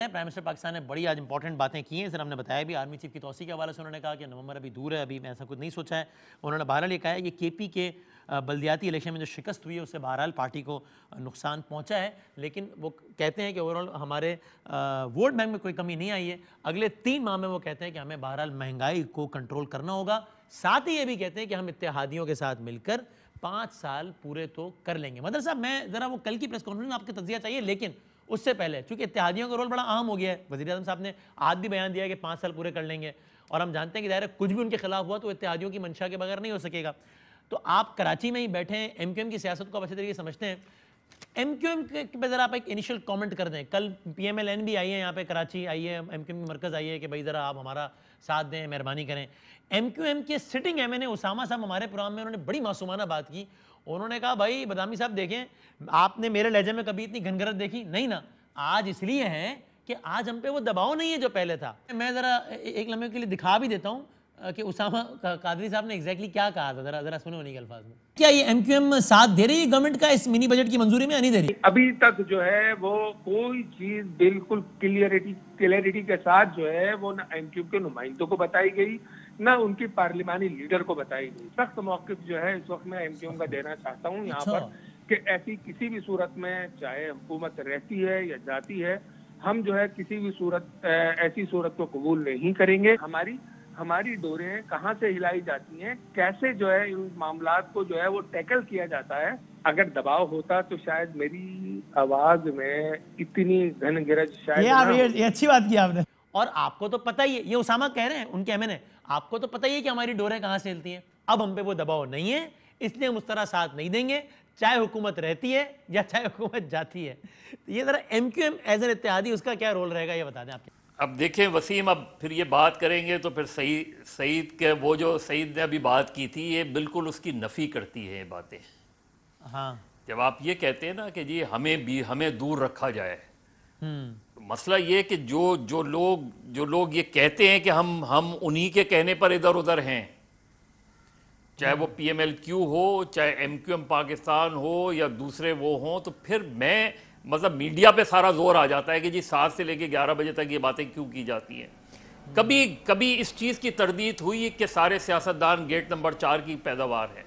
Prime minister Pakistan نے بڑی آج امپورٹنٹ باتیں کی ہیں. سر ہم نے بتایا بھی آرمی چیف کی توسیع کے حوالے سے انہوں نے کہا کہ نومبر ابھی دور ہے, ابھی میں ایسا کچھ نہیں سوچا ہے. انہوں نے بہرحال یہ کہا ہے کہ کے پی کے بلدیاتی الیکشن میں جو شکست ہوئی ہے اس سے بہرحال پارٹی کو نقصان پہنچا ہے, لیکن وہ کہتے ہیں کہ اوورآل ہمارے ووٹ بینک میں کوئی کمی نہیں آئی ہے. اگلے 3 ماہ میں وہ کہتے ہیں کہ ہمیں بہرحال مہنگائی کو کنٹرول کرنا ہوگا. ساتھ ہی یہ بھی کہتے ہیں کہ ہم اتحادیوں کے ساتھ مل کر 5 سال پورے تو کر لیں گے. مدر صاحب میں ذرا وہ کل کی پریس کانفرنس میں آپ کا تجزیہ چاہیے, لیکن اس سے پہلے چونکہ اتحادیوں کا رول بڑا اہم ہو گیا ہے. وزیر اعظم صاحب نے آج بھی بیان دیا ہے کہ 5 سال پورے کر لیں گے, اور ہم جانتے ہیں کہ ظاہر ہے کچھ بھی ان کے خلاف ہوا تو اتحادیوں کی منشا کے بغیر نہیں ہو سکے گا. تو آپ کراچی میں ہی بیٹھے ہیں, ایم کیو ایم کی سیاست کو آپ اچھے طریقے سے سمجھتے ہیں, ایم کیو ایم پہ ذرا آپ ایک انیشل کامنٹ کر دیں. کل پی ایم ایل این بھی آئی ہے یہاں پہ, کراچی آئی ہے, ایم کیو ایم کی مرکز آئی ہے کہ بھائی ذرا آپ ہمارا ساتھ دیں, مہربانی کریں. ایم کیو ایم کے سٹنگ ایم این اے اسامہ صاحب ہمارے پروگرام میں انہوں نے بڑی معصومانہ بات کی. انہوں نے کہا بھائی بدامی صاحب دیکھیں, آپ نے میرے لہجے میں کبھی اتنی گھنگرت دیکھی نہیں نا, آج اس لیے ہے کہ آج ہم پہ وہ دباؤ نہیں ہے جو پہلے تھا. میں ذرا ایک لمحے کے لیے دکھا بھی دیتا ہوں کہ اسامہ قادری صاحب نے ایگزیکٹلی کیا کہا تھا, ذرا سنو انہی کے الفاظ میں. کیا یہ ایم کیو ایم ساتھ دے رہی ہے گورنمنٹ کا اس منی بجٹ کی منظوری میں یا نہیں دے رہی؟ ابھی تک جو ہے وہ کوئی چیز بالکل کلیئرٹی کے ساتھ جو ہے وہ نہ ایم کیو کے نمائندوں کو بتائی گئی, نہ ان کی پارلیمانی لیڈر کو بتائی گئی. سخت موقف جو ہے اس وقت میں ایم کیو ایم کا دینا چاہتا ہوں یہاں پر کہ ایسی کسی بھی صورت میں چاہے حکومت رہتی ہے یا جاتی ہے, ہم جو ہے کسی بھی صورت ایسی صورت کو قبول نہیں کریں گے. ہماری ڈوریں کہاں سے ہلائی جاتی ہیں, کیسے جو ہے ان معاملات کو جو ہے وہ ٹیکل کیا جاتا ہے. اگر دباؤ ہوتا تو شاید میری آواز میں اتنی گھن گرج شاید نہ یہ اچھی بات کی آپ نے. اور آپ کو تو پتہ ہی ہے, یہ اسامہ کہہ رہے ہیں ان کے ایم این اے, آپ کو تو پتہ ہی ہے کہ ہماری ڈوریں کہاں سے ہلتی ہیں. اب ہم پہ وہ دباؤ نہیں ہے, اس لیے ہم اس طرح ساتھ نہیں دیں گے, چاہے حکومت رہتی ہے یا چاہے حکومت جاتی ہے. یہ ذرا M Q M as an اتحادی اس کا کیا رول رہے گا یہ بتا دیں آپ. اب دیکھیں وسیم, اب پھر یہ بات کریں گے تو پھر سعید کے وہ جو سعید نے ابھی بات کی تھی یہ بالکل اس کی نفی کرتی ہے یہ باتیں. ہاں, جب آپ یہ کہتے ہیں نا کہ جی ہمیں دور رکھا جائے, مسئلہ یہ کہ جو لوگ یہ کہتے ہیں کہ ہم انہی کے کہنے پر ادھر ادھر ہیں, چاہے وہ پی ایم ایل کیو ہو, چاہے ایم کیو ایم پاکستان ہو یا دوسرے وہ ہوں, تو پھر میں مطلب میڈیا پہ سارا زور آ جاتا ہے کہ جی 7 سے لے کے 11 بجے تک یہ باتیں کیوں کی جاتی ہیں. کبھی اس چیز کی تردید ہوئی کہ سارے سیاستدان گیٹ نمبر 4 کی پیداوار ہیں؟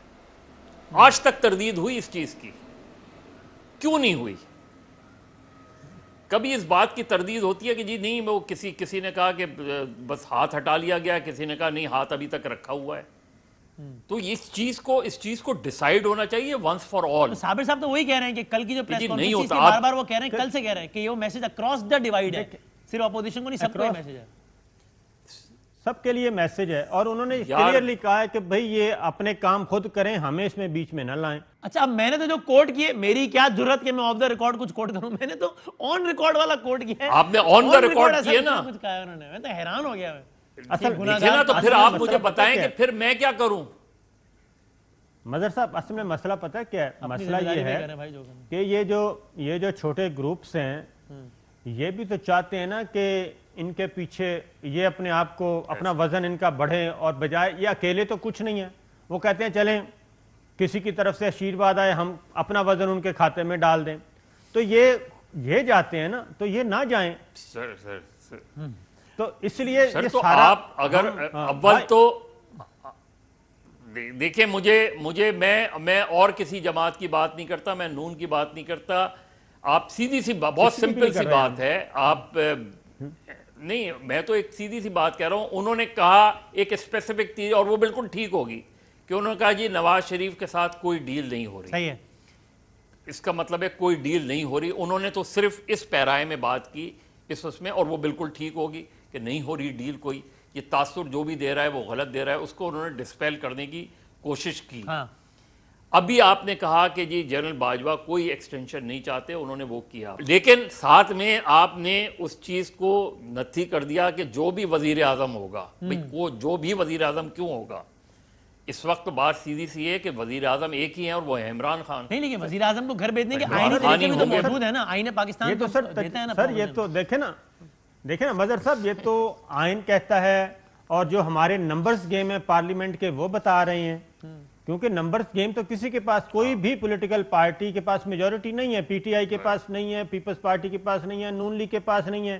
آج تک تردید ہوئی اس چیز کی؟ کیوں نہیں ہوئی؟ کبھی اس بات کی تردید ہوتی ہے کہ جی نہیں وہ کسی نے کہا کہ بس ہاتھ ہٹا لیا گیا, کسی نے کہا نہیں ہاتھ ابھی تک رکھا ہوا ہے. تو اس چیز کو ڈیسائیڈ ہونا چاہیے ونس فار آل. صابر صاحب تو وہی کہہ رہے ہیں کہ کل کی جو پریس کانفرنس ہے بار بار وہ کہہ رہے ہیں, کل سے کہہ رہے ہیں کہ یہ میسج اکراس دا ڈیوائیڈ ہے, صرف اپوزیشن کو نہیں سب کو یہ میسج ہے, سب کے لیے میسج ہے. اور انہوں نے کلیئرلی کہا ہے کہ بھئی یہ اپنے کام خود کریں, ہمیں اس میں بیچ میں نہ لائیں. اچھا, اب میں نے تو جو کوٹ کیے, میری کیا ضرورت کہ میں آف دا ریکارڈ کچھ کوٹ کروں, میں نے تو آن ریکارڈ والا کوٹ کیا ہے. آپ نے آن دا ریکارڈ کیا نا, کچھ کہا ہے انہوں نے, میں تو حیران ہو گیا. تو پھر آپ مجھے بتائیں کہ پھر میں کیا کروں. مظہر صاحب اصل میں مسئلہ پتہ کیا ہے, مسئلہ یہ ہے کہ یہ جو چھوٹے گروپس ہیں یہ بھی تو چاہتے ہیں نا کہ ان کے پیچھے یہ اپنے آپ کو اپنا وزن ان کا بڑھے, اور بجائے یہ اکیلے تو کچھ نہیں ہے, وہ کہتے ہیں چلیں کسی کی طرف سے آشیرواد آئے ہم اپنا وزن ان کے کھاتے میں ڈال دیں. تو یہ جاتے ہیں نا, تو یہ نہ جائیں. تو اس لیے یہ سارا آپ اگر اول تو دیکھیں مجھے میں اور کسی جماعت کی بات نہیں کرتا, میں نون کی بات نہیں کرتا. آپ سیدھی سی بہت سمپل سی بات ہے, آپ نہیں, میں تو ایک سیدھی سی بات کہہ رہا ہوں. انہوں نے کہا ایک اسپیسیفک چیز اور وہ بالکل ٹھیک ہوگی کہ انہوں نے کہا جی نواز شریف کے ساتھ کوئی ڈیل نہیں ہو رہی. صحیح ہے, اس کا مطلب ہے کوئی ڈیل نہیں ہو رہی. انہوں نے تو صرف اس پیرائے میں بات کی اس میں, اور وہ بالکل ٹھیک ہوگی کہ نہیں ہو رہی ڈیل کوئی. یہ تاثر جو بھی دے رہا ہے وہ غلط دے رہا ہے, اس کو انہوں نے ڈسپیل کرنے کی کوشش کی. ابھی آپ نے کہا کہ جی جنرل باجوہ کوئی ایکسٹینشن نہیں چاہتے, انہوں نے وہ کیا, لیکن ساتھ میں آپ نے اس چیز کو نتھی کر دیا کہ جو بھی وزیر اعظم ہوگا, جو بھی وزیر اعظم کیوں ہوگا, اس وقت بات سیدھی سی ہے کہ وزیر اعظم ایک ہی ہیں اور وہ ہے عمران خان. نہیں لیکن وزیر اعظم کو گھر بھیجنے کے آئینی طریقے بھی تو موجود ہے نا, آئین پاکستان تو دیتا ہے نا. سر یہ تو دیکھیں نا مظہر صاحب, یہ تو آئین کہتا ہے, اور جو ہمارے نمبرز گیم ہے پارلیمنٹ کے وہ بتا رہے ہیں, کیونکہ نمبرز گیم تو کسی کے پاس, کوئی بھی پولیٹیکل پارٹی کے پاس میجورٹی نہیں ہے, پی ٹی آئی کے پاس نہیں ہے, پیپلز پارٹی کے پاس نہیں ہے, نون لیگ کے پاس نہیں ہے,